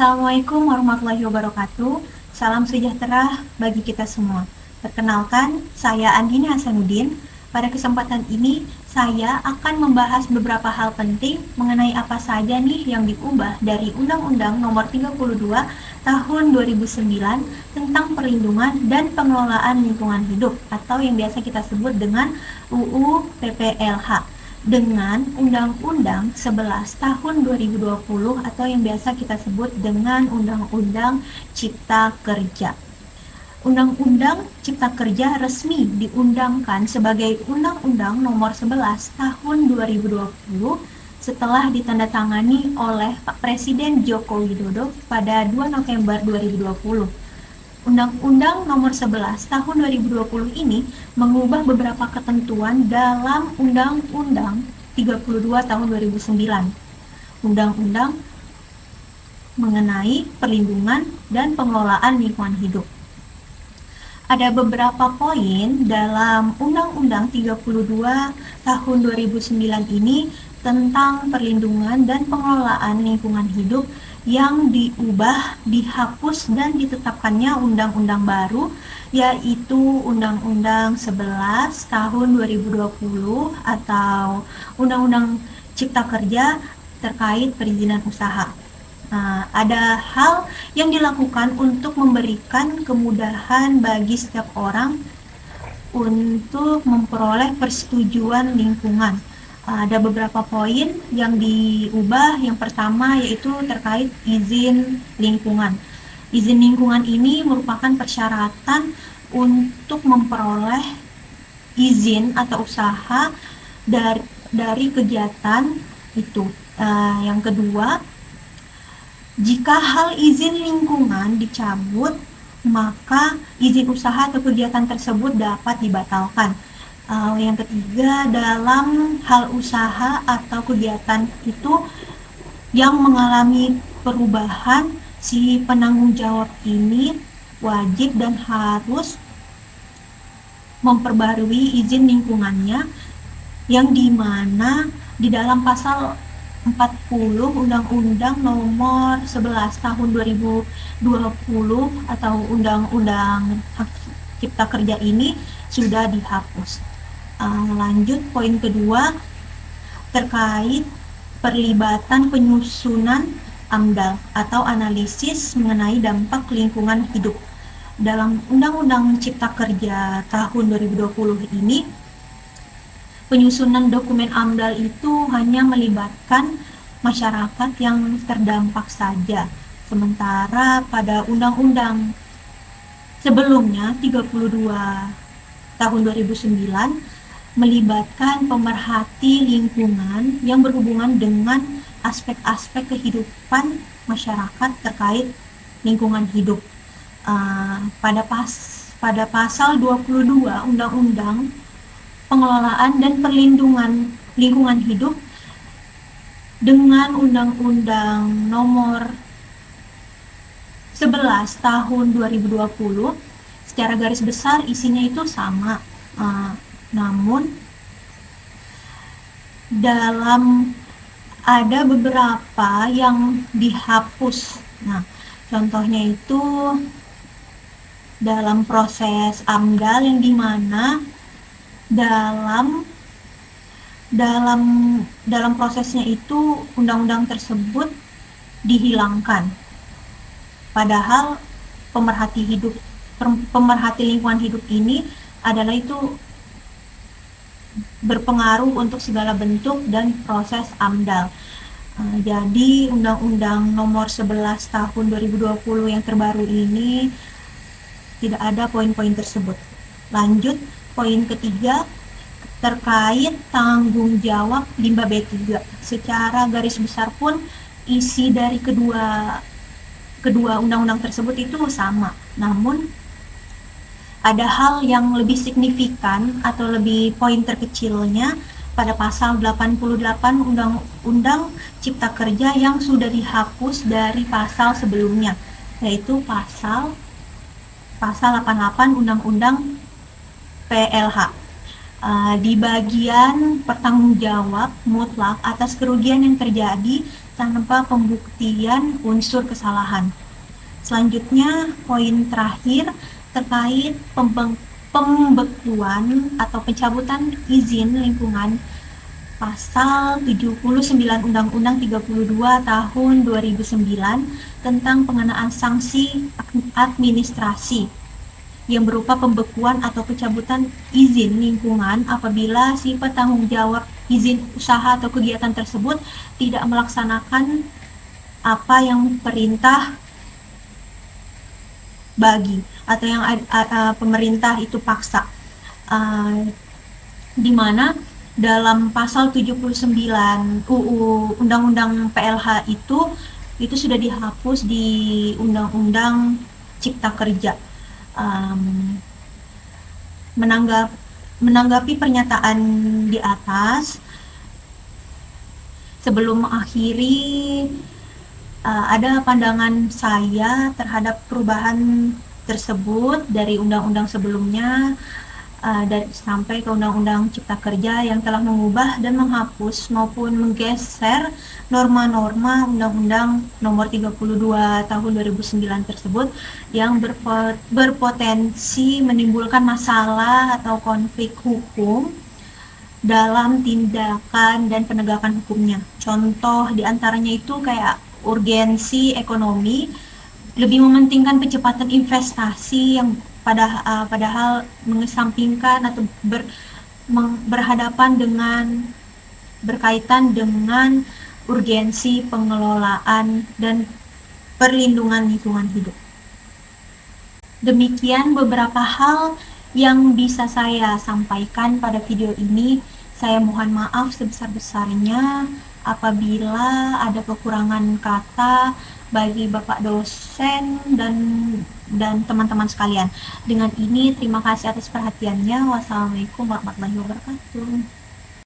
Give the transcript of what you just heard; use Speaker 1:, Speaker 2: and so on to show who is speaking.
Speaker 1: Assalamualaikum warahmatullahi wabarakatuh. Salam sejahtera bagi kita semua. Perkenalkan, saya Andini Hasanuddin. Pada kesempatan ini, saya akan membahas beberapa hal penting mengenai apa saja nih yang diubah dari Undang-Undang Nomor 32 Tahun 2009 tentang perlindungan dan pengelolaan lingkungan hidup atau yang biasa kita sebut dengan UU PPLH dengan Undang-Undang 11 Tahun 2020 atau yang biasa kita sebut dengan Undang-Undang Cipta Kerja. Undang-Undang Cipta Kerja resmi diundangkan sebagai Undang-Undang Nomor 11 Tahun 2020 setelah ditandatangani oleh Pak Presiden Joko Widodo pada 2 November 2020. Undang-Undang Nomor 11 Tahun 2020 ini mengubah beberapa ketentuan dalam Undang-Undang 32 Tahun 2009. Undang-Undang mengenai perlindungan dan pengelolaan lingkungan hidup. Ada beberapa poin dalam Undang-Undang 32 Tahun 2009 ini tentang perlindungan dan pengelolaan lingkungan hidup yang diubah, dihapus, dan ditetapkannya undang-undang baru, yaitu Undang-Undang 11 Tahun 2020 atau Undang-Undang Cipta Kerja terkait perizinan usaha. Ada hal yang dilakukan untuk memberikan kemudahan bagi setiap orang untuk memperoleh persetujuan lingkungan. Ada beberapa poin yang diubah. Yang pertama yaitu terkait izin lingkungan. Izin lingkungan ini merupakan persyaratan untuk memperoleh izin atau usaha dari kegiatan itu. Yang kedua, jika hal izin lingkungan dicabut, maka izin usaha atau kegiatan tersebut dapat dibatalkan. Yang ketiga, dalam hal usaha atau kegiatan itu yang mengalami perubahan, si penanggung jawab ini wajib dan harus memperbarui izin lingkungannya, yang dimana di dalam pasal 40 Undang-Undang Nomor 11 Tahun 2020 atau Undang-Undang Hak Cipta Kerja ini sudah dihapus. Lanjut, poin kedua terkait perlibatan penyusunan AMDAL atau analisis mengenai dampak lingkungan hidup. Dalam Undang-Undang Cipta Kerja tahun 2020 ini, penyusunan dokumen AMDAL itu hanya melibatkan masyarakat yang terdampak saja. Sementara pada undang-undang sebelumnya 32 tahun 2009 melibatkan pemerhati lingkungan yang berhubungan dengan aspek-aspek kehidupan masyarakat terkait lingkungan hidup. Pada pasal 22 Undang-Undang Pengelolaan dan Perlindungan Lingkungan Hidup dengan Undang-Undang Nomor 11 Tahun 2020 secara garis besar isinya itu sama, namun ada beberapa yang dihapus. Contohnya itu dalam proses AMDAL yang dimana dalam prosesnya itu undang-undang tersebut dihilangkan. Padahal pemerhati lingkungan hidup ini adalah itu berpengaruh untuk segala bentuk dan proses AMDAL. Jadi Undang-Undang Nomor 11 Tahun 2020 yang terbaru ini tidak ada poin-poin tersebut. Lanjut, poin ketiga terkait tanggung jawab limbah B3. Secara garis besar pun isi dari kedua undang-undang tersebut itu sama. Namun ada hal yang lebih signifikan atau lebih poin terkecilnya pada pasal 88 Undang-Undang Cipta Kerja yang sudah dihapus dari pasal sebelumnya, yaitu pasal 88 Undang-Undang PLH. Di bagian pertanggungjawab mutlak atas kerugian yang terjadi tanpa pembuktian unsur kesalahan. Selanjutnya, poin terakhir terkait pembekuan atau pencabutan izin lingkungan Pasal 79 Undang-Undang 32 tahun 2009 tentang pengenaan sanksi administrasi yang berupa pembekuan atau pencabutan izin lingkungan apabila si petanggung jawab izin usaha atau kegiatan tersebut tidak melaksanakan apa yang perintah bagi atau yang pemerintah itu paksa, di mana dalam pasal 79 UU Undang-Undang PLH itu sudah dihapus di Undang-Undang Cipta Kerja. Menanggapi pernyataan di atas, sebelum mengakhiri, ada pandangan saya terhadap perubahan tersebut dari undang-undang sebelumnya sampai ke Undang-Undang Cipta Kerja yang telah mengubah dan menghapus maupun menggeser norma-norma Undang-Undang Nomor 32 Tahun 2009 tersebut yang berpotensi menimbulkan masalah atau konflik hukum dalam tindakan dan penegakan hukumnya. Contoh diantaranya itu kayak urgensi ekonomi, lebih mementingkan percepatan investasi yang padahal mengesampingkan atau berkaitan dengan urgensi pengelolaan dan perlindungan lingkungan hidup. Demikian beberapa hal yang bisa saya sampaikan pada video ini. Saya mohon maaf sebesar-besarnya apabila ada kekurangan kata bagi Bapak dosen dan teman-teman sekalian. Dengan ini, terima kasih atas perhatiannya. Wassalamualaikum warahmatullahi wabarakatuh.